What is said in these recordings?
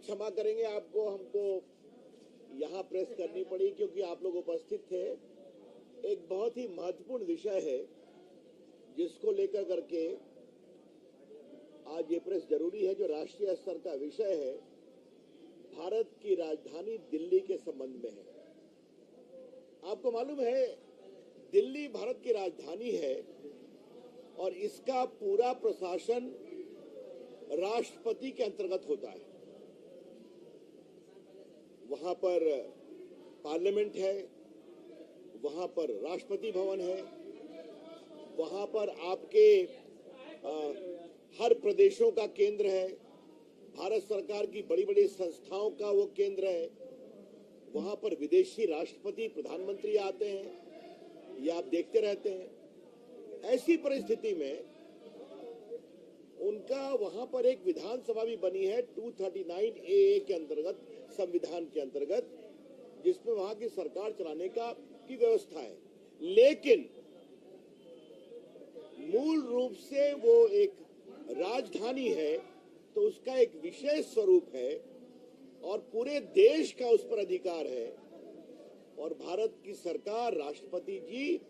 क्षमा करेंगे, आपको हमको यहाँ प्रेस करनी पड़ी क्योंकि आप लोग उपस्थित थे। एक बहुत ही महत्वपूर्ण विषय है जिसको लेकर करके आज ये प्रेस जरूरी है, जो राष्ट्रीय स्तर का विषय है, भारत की राजधानी दिल्ली के संबंध में है। आपको मालूम है, दिल्ली भारत की राजधानी है और इसका पूरा प्रशासन राष्ट्रपति के अंतर्गत होता है। वहां पर पार्लियामेंट है, वहां पर राष्ट्रपति भवन है, वहां पर आपके हर प्रदेशों का केंद्र है, भारत सरकार की बड़ी बड़ी संस्थाओं का वो केंद्र है, वहां पर विदेशी राष्ट्रपति प्रधानमंत्री आते हैं, ये आप देखते रहते हैं। ऐसी परिस्थिति में उनका वहां पर एक विधानसभा भी बनी है 239A के अंतर्गत, संविधान के अंतर्गत, जिसमें वहां की सरकार चलाने की व्यवस्था है। लेकिन मूल रूप से वो एक राजधानी है, तो उसका एक विशेष स्वरूप है और पूरे देश का उस पर अधिकार है। और भारत की सरकार, राष्ट्रपति जी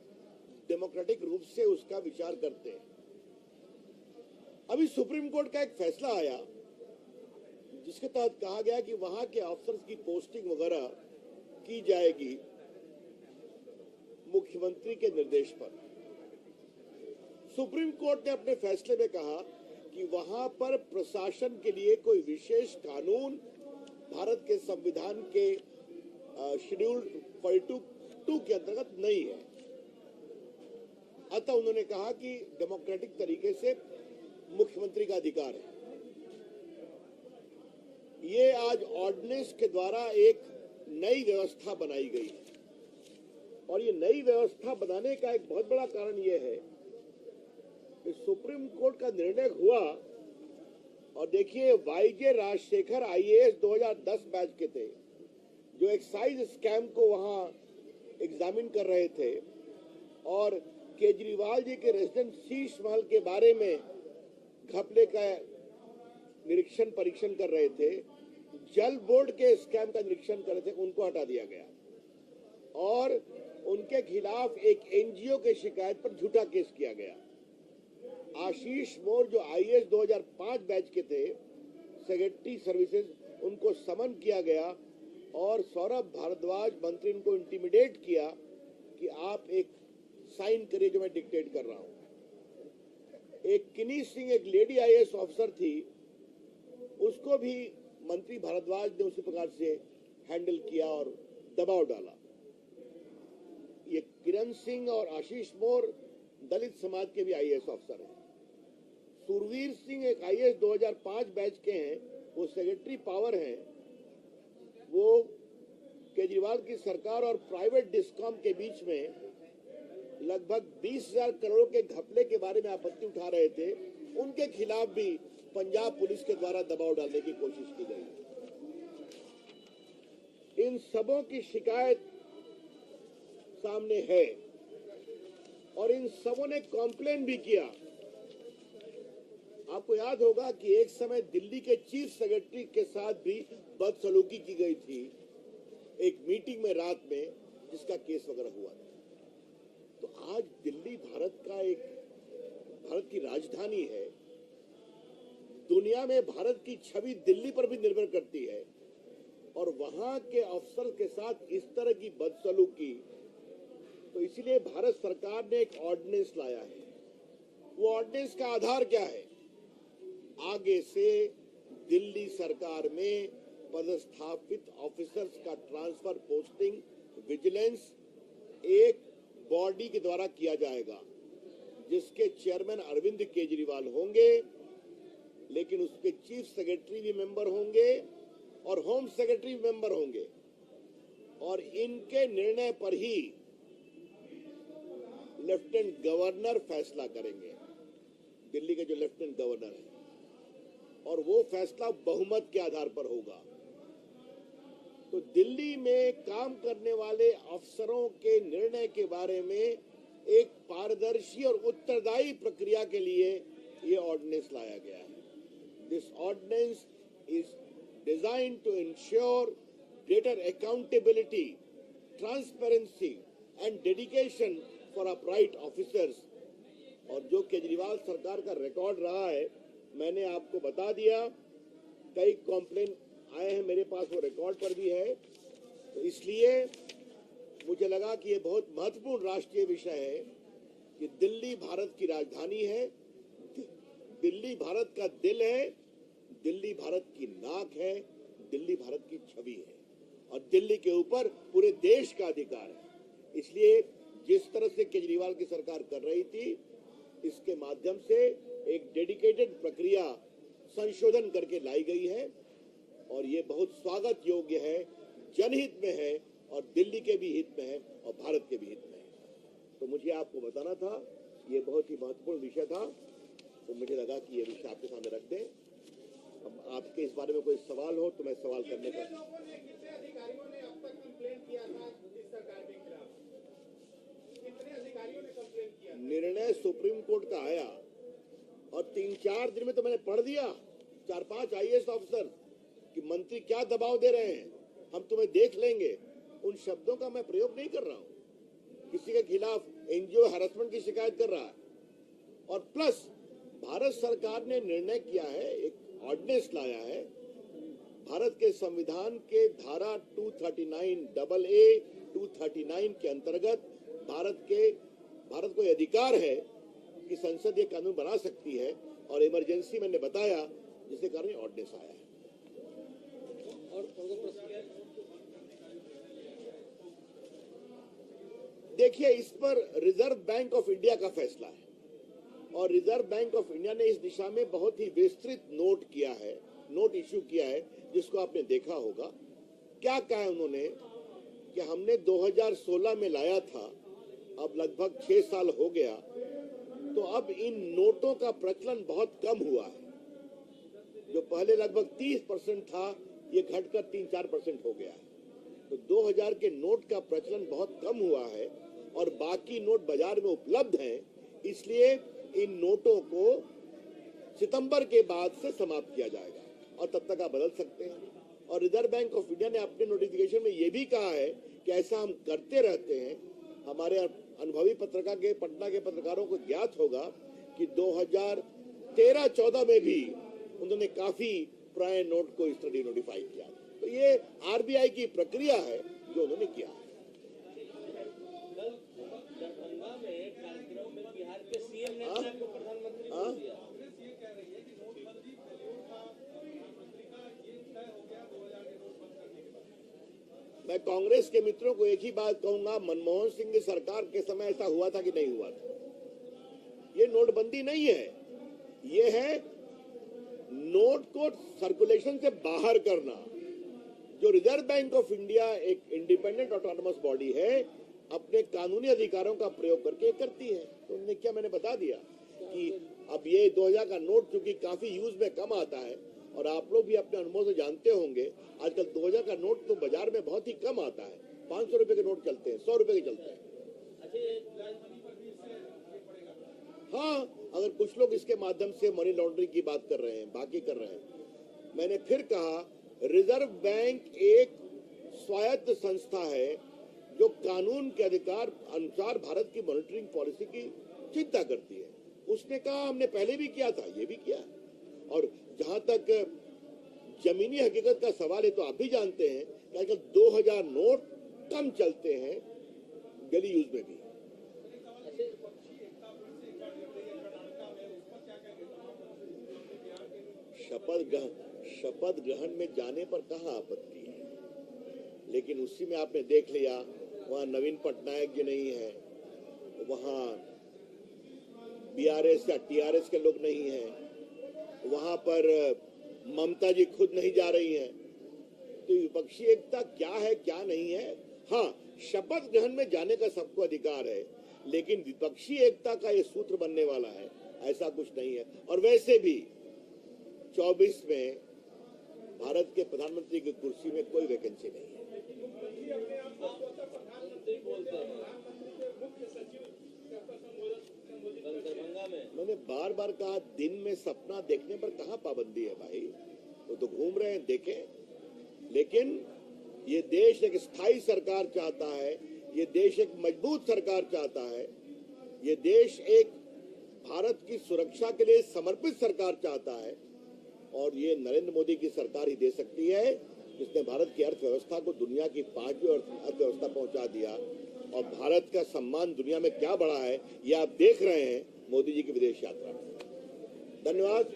डेमोक्रेटिक रूप से उसका विचार करते हैं। अभी सुप्रीम कोर्ट का एक फैसला आया जिसके तहत कहा गया कि वहां के अफसर्स की पोस्टिंग वगैरह की जाएगी मुख्यमंत्री के निर्देश पर। सुप्रीम कोर्ट ने अपने फैसले में कहा कि वहां पर प्रशासन के लिए कोई विशेष कानून भारत के संविधान के शेड्यूल 42 के अंतर्गत नहीं है। अतः उन्होंने कहा कि डेमोक्रेटिक तरीके से मुख्यमंत्री का अधिकार है। ये आज ऑर्डिनेंस के द्वारा एक नई व्यवस्था बनाई गई है और ये नई व्यवस्था बनाने का एक बहुत बड़ा कारण यह है कि सुप्रीम कोर्ट का निर्णय हुआ। और देखिए, वाईजे राजशेखर IAS 2010 बैच के थे, जो एक्साइज स्कैम को वहां एग्जामिन कर रहे थे और केजरीवाल जी के रेजिडेंट शीश महल के बारे में घपले का निरीक्षण परीक्षण कर रहे थे, जल बोर्ड के स्कैम का निरीक्षण कर रहे थे, उनको हटा दिया गया और उनके खिलाफ एक NGO के शिकायत पर झूठा केस किया गया। आशीष मोर जो IAS 2005 बैच के थे, सेक्रेटरी सर्विसेज, उनको समन किया गया और सौरभ भारद्वाज मंत्री उनको इंटिमिडेट किया कि आप एक साइन करिए जो मैं डिक्टेट कर रहा हूं। एक किनी सिंह, एक लेडी IAS ऑफिसर थी, उसको भी मंत्री भारद्वाज ने उसी प्रकार से हैंडल किया और दबाव डाला। ये किरण सिंह और आशीष मोर दलित समाज के भी IAS ऑफिसर हैं। सुरवीर सिंह एक IAS 2005 बैच के हैं, वो सेक्रेटरी पावर हैं। वो केजरीवाल की सरकार और प्राइवेट डिस्कॉम के बीच में लगभग 20,000 करोड़ के घपले के बारे में आपत्ति उठा रहे थे। उनके खिलाफ भी पंजाब पुलिस के द्वारा दबाव डालने की कोशिश की गई। इन सबों की शिकायत सामने है और इन सबों ने कॉम्प्लेन भी किया। आपको याद होगा कि एक समय दिल्ली के चीफ सेक्रेटरी के साथ भी बदसलूकी की गई थी एक मीटिंग में रात में, जिसका केस वगैरह हुआ था। तो आज दिल्ली भारत की राजधानी है। दुनिया में भारत की छवि दिल्ली पर भी निर्भर करती है और वहां के अफसर के साथ इस तरह की बदसलूकी, तो इसलिए भारत सरकार ने एक ऑर्डिनेंस लाया है। वो ऑर्डिनेंस का आधार क्या है? आगे से दिल्ली सरकार में पदस्थापित ऑफिसर्स का ट्रांसफर, पोस्टिंग, विजिलेंस एक बॉडी के द्वारा किया जाएगा जिसके चेयरमैन अरविंद केजरीवाल होंगे, लेकिन उसके चीफ सेक्रेटरी भी मेंबर होंगे और होम सेक्रेटरी भी मेंबर होंगे और इनके निर्णय पर ही लेफ्टिनेंट गवर्नर फैसला करेंगे, दिल्ली के जो लेफ्टिनेंट गवर्नर है, और वो फैसला बहुमत के आधार पर होगा। तो दिल्ली में काम करने वाले अफसरों के निर्णय के बारे में एक पारदर्शी और उत्तरदायी प्रक्रिया के लिए ये ऑर्डिनेंस लाया गया है। This ordinance is designed to ensure greater accountability, transparency and dedication for upright officers. और जो केजरीवाल सरकार का रिकॉर्ड रहा है, मैंने आपको बता दिया, कई कॉम्प्लेन आए हैं मेरे पास, वो रिकॉर्ड पर भी है। तो इसलिए मुझे लगा कि ये बहुत महत्वपूर्ण राष्ट्रीय विषय है कि दिल्ली भारत की राजधानी है, दिल्ली भारत का दिल है, दिल्ली भारत की नाक है, दिल्ली भारत की छवि है और दिल्ली के ऊपर पूरे देश का अधिकार है। इसलिए जिस तरह से केजरीवाल की सरकार कर रही थी, इसके माध्यम से एक डेडिकेटेड प्रक्रिया संशोधन करके लाई गई है और ये बहुत स्वागत योग्य है, जनहित में है और दिल्ली के भी हित में है और भारत के भी हित में है। तो मुझे आपको बताना था, ये बहुत ही महत्वपूर्ण विषय था, तो मुझे लगा कि ये विषय आपके सामने रख दें। अब आपके इस बारे में कोई सवाल हो तो मैं सवाल करने का। कितने अधिकारियों ने अब तक कंप्लेन किया था इस सरकार के खिलाफ? कितने अधिकारियों ने कंप्लेन किया? निर्णय सुप्रीम कोर्ट का आया और 3-4 दिन में तो मैंने पढ़ दिया, 4-5 IAS ऑफिसर कि मंत्री क्या दबाव दे रहे हैं, हम तुम्हें देख लेंगे। उन शब्दों का मैं प्रयोग नहीं कर रहा हूं। किसी के खिलाफ NGO हैरेसमेंट की शिकायत कर रहा है और प्लस भारत सरकार ने निर्णय किया है, एक ऑर्डिनेंस लाया है, भारत के संविधान के धारा 239AA 239 के अंतर्गत भारत को अधिकार है कि संसद ये कानून बना सकती है और इमरजेंसी मैंने बताया, जिसके कारण ऑर्डिनेंस आया है। देखिए, इस पर रिजर्व बैंक ऑफ इंडिया का फैसला है और रिजर्व बैंक ऑफ इंडिया ने इस दिशा में बहुत ही विस्तृत नोट इश्यू किया है, जिसको आपने देखा होगा। क्या कहा है उन्होंने कि हमने 2016 में लाया था, अब लगभग 6 साल हो गया, तो अब इन नोटों का प्रचलन बहुत कम हुआ है। जो पहले लगभग 30% था, ये घटकर 3-4% हो गया है। तो 2000 के नोट का प्रचलन बहुत कम हुआ है और बाकी नोट बाजार में उपलब्ध हैं, इसलिए इन नोटों को सितंबर के बाद से समाप्त किया जाएगा और तब तक आप बदल सकते हैं। और रिजर्व बैंक ऑफ इंडिया ने अपने नोटिफिकेशन में यह भी कहा है कि ऐसा हम करते रहते हैं। हमारे अनुभवी पत्रकार के पटना के पत्रकारों को ज्ञात होगा कि 2013-14 में भी उन्होंने काफी पुराने नोट को इस तरह नोटिफाई किया। तो ये RBI की प्रक्रिया है जो उन्होंने किया है। दरभंगा में कार्यक्रम में बिहार के CM ने आपको प्रधानमंत्री बोल दिया। मैं कांग्रेस के मित्रों को एक ही बात कहूंगा, मनमोहन सिंह की सरकार के समय ऐसा हुआ था कि नहीं हुआ था? ये नोटबंदी नहीं है, ये है नोट को सर्कुलेशन से बाहर करना। जो रिजर्व बैंक ऑफ इंडिया एक इंडिपेंडेंट ऑटोनोमस बॉडी है, अपने कानूनी अधिकारों का प्रयोग करके करती है। तो उन्होंने क्या, मैंने बता दिया कि अब ये 2000 का नोट चूंकि काफी यूज में कम आता है और आप लोग भी अपने अनुभव से जानते होंगे, आजकल 2000 का नोट तो बाजार में बहुत ही कम आता है। 500 रुपए के नोट चलते हैं, 100 रुपए के चलते हैं। हाँ, अगर कुछ लोग इसके माध्यम से मनी लॉन्ड्रिंग की बात कर रहे हैं, बाकी कर रहे हैं। मैंने फिर कहा, रिजर्व बैंक एक स्वायत्त संस्था है जो कानून के अधिकार अनुसार भारत की मॉनिटरिंग पॉलिसी की चिंता करती है। उसने कहा हमने पहले भी किया था, ये भी किया। और जहां तक जमीनी हकीकत का सवाल है, तो आप भी जानते हैं कि आजकल 2000 नोट कम चलते हैं डेली यूज में भी। शपथ ग्रहण में जाने पर कहाँ आपत्ति है, लेकिन उसी में आपने देख लिया वहां नवीन पटनायक जी नहीं है, वहां BRS या TRS के लोग नहीं हैं, वहां पर ममता जी खुद नहीं जा रही हैं। तो विपक्षी एकता क्या है क्या नहीं है? हाँ, शपथ ग्रहण में जाने का सबको अधिकार है, लेकिन विपक्षी एकता का ये सूत्र बनने वाला है, ऐसा कुछ नहीं है। और वैसे भी 24 में भारत के प्रधानमंत्री की कुर्सी में कोई वैकेंसी नहीं है। मैंने बार बार कहा, दिन में सपना देखने पर कहाँ पाबंदी है भाई? वो तो घूम रहे हैं, देखें। लेकिन ये देश एक स्थायी सरकार चाहता है, ये देश एक मजबूत सरकार चाहता है, ये देश एक भारत की सुरक्षा के लिए समर्पित सरकार चाहता है, और ये नरेंद्र मोदी की सरकार ही दे सकती है, जिसने भारत की अर्थव्यवस्था को दुनिया की 5वीं अर्थव्यवस्था पहुंचा दिया। और भारत का सम्मान दुनिया में क्या बढ़ा है, ये आप देख रहे हैं मोदी जी की विदेश यात्रा में। धन्यवाद।